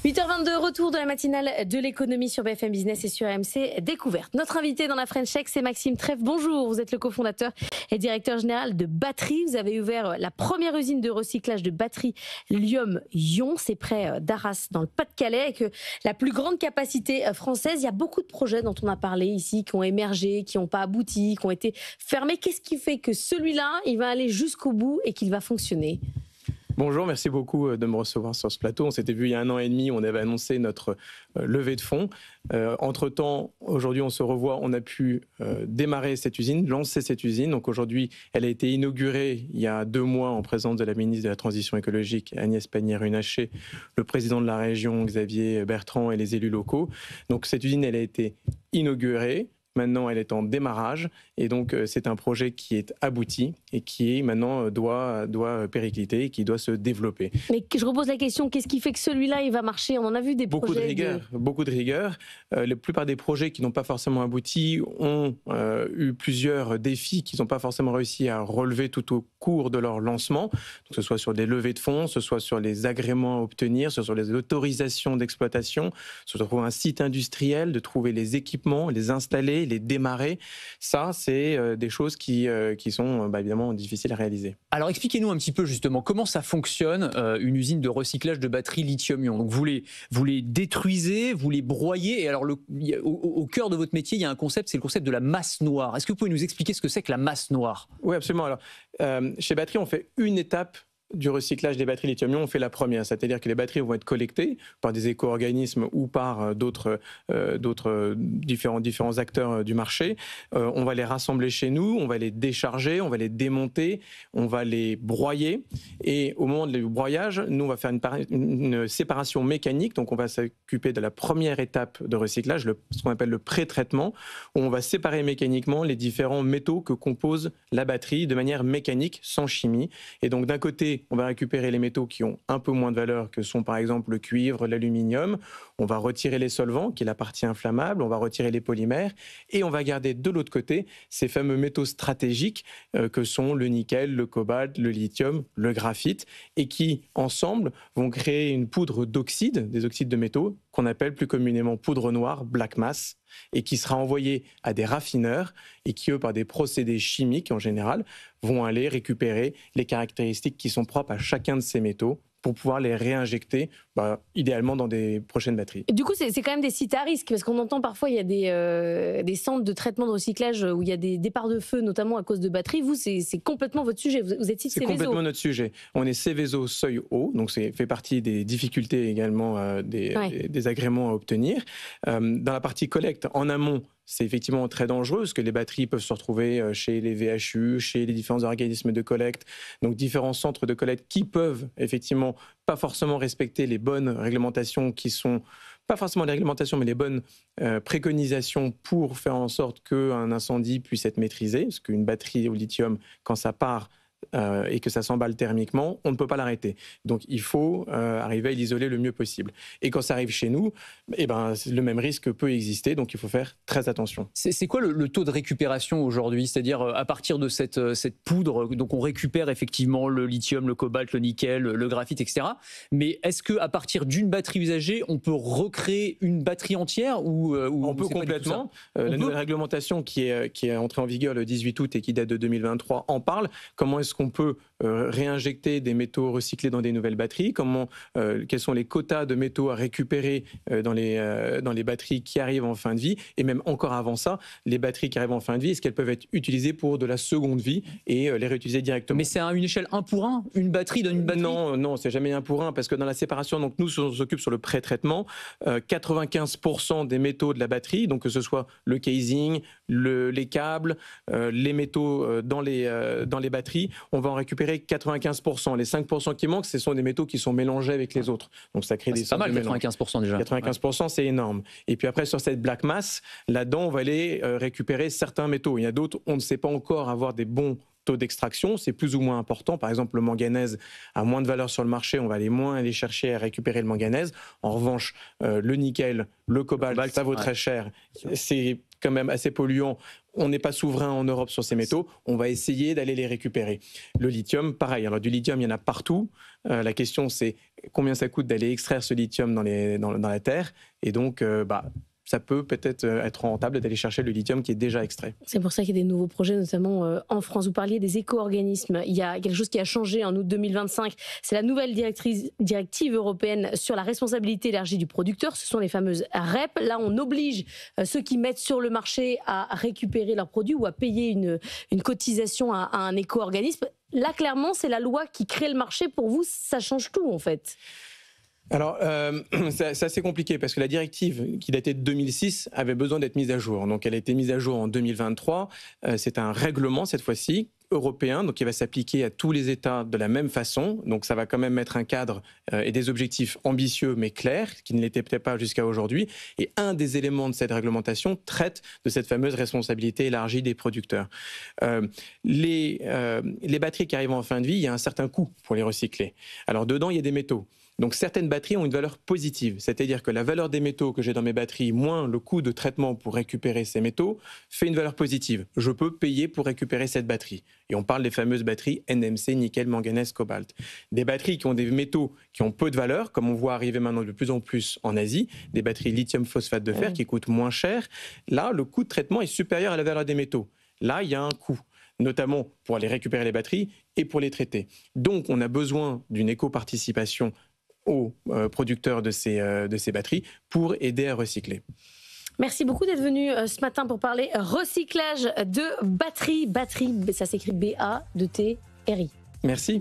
8h22, retour de la matinale de l'économie sur BFM Business et sur AMC Découverte. Notre invité dans la French Tech, c'est Maxime Treff. Bonjour, vous êtes le cofondateur et directeur général de Battery. Vous avez ouvert la première usine de recyclage de batteries lithium-ion. C'est près d'Arras, dans le Pas-de-Calais, avec la plus grande capacité française. Il y a beaucoup de projets dont on a parlé ici, qui ont émergé, qui n'ont pas abouti, qui ont été fermés. Qu'est-ce qui fait que celui-là, il va aller jusqu'au bout et qu'il va fonctionner ? Bonjour, merci beaucoup de me recevoir sur ce plateau. On s'était vu il y a 1 an et demi, on avait annoncé notre levée de fonds. Entre-temps, aujourd'hui on se revoit, on a pu démarrer cette usine, lancer cette usine. Donc aujourd'hui, elle a été inaugurée il y a 2 mois en présence de la ministre de la Transition écologique, Agnès Pannier-Runacher, le président de la région, Xavier Bertrand, et les élus locaux. Donc cette usine, elle a été inaugurée. Maintenant, elle est en démarrage et donc c'est un projet qui est abouti et qui maintenant doit péricliter et qui doit se développer. Mais je repose la question, qu'est-ce qui fait que celui-là, il va marcher ? On en a vu des beaucoup projets... Beaucoup de rigueur. La plupart des projets qui n'ont pas forcément abouti ont eu plusieurs défis qu'ils n'ont pas forcément réussi à relever tout au cours de leur lancement, que ce soit sur des levées de fonds, ce soit sur les agréments à obtenir, ce soit sur les autorisations d'exploitation, sur de trouver un site industriel, de trouver les équipements, les installer, les démarrer. Ça, c'est des choses qui sont évidemment difficiles à réaliser. Alors expliquez-nous un petit peu justement comment ça fonctionne, une usine de recyclage de batteries lithium-ion. Donc vous les détruisez, vous les broyez, et alors au cœur de votre métier, il y a un concept, c'est le concept de la masse noire. Est-ce que vous pouvez nous expliquer ce que c'est que la masse noire ? Oui, absolument. Alors, chez Battery, on fait une étape du recyclage des batteries lithium-ion, on fait la première, c'est-à-dire que les batteries vont être collectées par des éco-organismes ou par d'autres différents acteurs du marché. On va les rassembler chez nous, on va les décharger, on va les démonter, on va les broyer, et au moment du broyage, nous on va faire une séparation mécanique, donc on va s'occuper de la première étape de recyclage, ce qu'on appelle le pré-traitement, où on va séparer mécaniquement les différents métaux que compose la batterie de manière mécanique, sans chimie. Et donc d'un côté, on va récupérer les métaux qui ont un peu moins de valeur, que sont par exemple le cuivre, l'aluminium. On va retirer les solvants, qui est la partie inflammable. On va retirer les polymères. Et on va garder de l'autre côté ces fameux métaux stratégiques que sont le nickel, le cobalt, le lithium, le graphite, et qui, ensemble, vont créer une poudre d'oxyde, des oxydes de métaux, qu'on appelle plus communément poudre noire, black mass, et qui sera envoyée à des raffineurs et qui, eux, par des procédés chimiques en général, vont aller récupérer les caractéristiques qui sont propres à chacun de ces métaux pour pouvoir les réinjecter, idéalement dans des prochaines batteries. Et du coup, c'est quand même des sites à risque, parce qu'on entend parfois, il y a des centres de traitement de recyclage où il y a des départs de feu, notamment à cause de batteries. Vous, c'est complètement votre sujet. Vous êtes site Céveso. C'est complètement notre sujet. On est Céveso seuil haut, donc c'est fait partie des difficultés également des agréments à obtenir. Dans la partie collecte, en amont, c'est effectivement très dangereux parce que les batteries peuvent se retrouver chez les VHU, chez les différents organismes de collecte, donc différents centres de collecte qui peuvent effectivement pas forcément respecter les bonnes réglementations qui sont, pas forcément les réglementations, mais les bonnes préconisations pour faire en sorte qu'un incendie puisse être maîtrisé, parce qu'une batterie au lithium, quand ça part, et que ça s'emballe thermiquement, on ne peut pas l'arrêter. Donc il faut arriver à l'isoler le mieux possible. Et quand ça arrive chez nous, le même risque peut exister, donc il faut faire très attention. C'est quoi le taux de récupération aujourd'hui ? C'est-à-dire à partir de cette poudre, donc on récupère effectivement le lithium, le cobalt, le nickel, le graphite, etc. Mais est-ce qu'à partir d'une batterie usagée, on peut recréer une batterie entière ou on peut complètement. La nouvelle réglementation qui est entrée en vigueur le 18 août et qui date de 2023 en parle. Comment est-ce qu'on peut réinjecter des métaux recyclés dans des nouvelles batteries, quels sont les quotas de métaux à récupérer dans les batteries qui arrivent en fin de vie, et même encore avant ça, les batteries qui arrivent en fin de vie, est-ce qu'elles peuvent être utilisées pour de la seconde vie et les réutiliser directement. Mais c'est à une échelle 1 pour 1 ? Une batterie donne une batterie ? Non, c'est jamais 1 pour 1, parce que dans la séparation, donc nous on s'occupe sur le pré-traitement, 95% des métaux de la batterie, donc que ce soit le casing, les câbles, les métaux dans les batteries, on va en récupérer 95%. Les 5% qui manquent, ce sont des métaux qui sont mélangés avec les autres. Donc ça crée des sortes de mélanges. C'est pas mal, 95% déjà. 95%, c'est énorme. Et puis après, sur cette black mass, là-dedans, on va aller récupérer certains métaux. Il y a d'autres, on ne sait pas encore avoir des bons taux d'extraction, c'est plus ou moins important. Par exemple, le manganèse a moins de valeur sur le marché, on va moins aller chercher à récupérer le manganèse. En revanche, le nickel, le cobalt, ça vaut très cher. C'est quand même assez polluant. on n'est pas souverain en Europe sur ces métaux, on va essayer d'aller les récupérer. Le lithium, pareil. Alors du lithium, il y en a partout. La question, c'est combien ça coûte d'aller extraire ce lithium dans la terre. Et donc, ça peut peut-être être rentable d'aller chercher le lithium qui est déjà extrait. C'est pour ça qu'il y a des nouveaux projets, notamment en France. Vous parliez des éco-organismes. Il y a quelque chose qui a changé en août 2025. C'est la nouvelle directive européenne sur la responsabilité élargie du producteur. Ce sont les fameuses REP. Là, on oblige ceux qui mettent sur le marché à récupérer leurs produits ou à payer une cotisation à un éco-organisme. Là, clairement, c'est la loi qui crée le marché. Pour vous, ça change tout, en fait. Alors, c'est assez compliqué parce que la directive qui datait de 2006 avait besoin d'être mise à jour. Donc, elle a été mise à jour en 2023. C'est un règlement, cette fois-ci, européen, donc il va s'appliquer à tous les États de la même façon. Donc, ça va quand même mettre un cadre et des objectifs ambitieux mais clairs, qui ne l'étaient peut-être pas jusqu'à aujourd'hui. Et un des éléments de cette réglementation traite de cette fameuse responsabilité élargie des producteurs. Les batteries qui arrivent en fin de vie, il y a un certain coût pour les recycler. Alors, dedans, il y a des métaux. Donc certaines batteries ont une valeur positive, c'est-à-dire que la valeur des métaux que j'ai dans mes batteries, moins le coût de traitement pour récupérer ces métaux, fait une valeur positive. Je peux payer pour récupérer cette batterie. Et on parle des fameuses batteries NMC, nickel, manganèse, cobalt. Des batteries qui ont des métaux qui ont peu de valeur, comme on voit arriver maintenant de plus en plus en Asie, des batteries lithium phosphate de fer qui coûtent moins cher. Là, le coût de traitement est supérieur à la valeur des métaux. Là, il y a un coût, notamment pour aller récupérer les batteries et pour les traiter. Donc, on a besoin d'une éco-participation aux producteurs de ces batteries pour aider à recycler. Merci beaucoup d'être venu ce matin pour parler recyclage de batteries. Batterie, ça s'écrit B-A-T-R-I. Merci.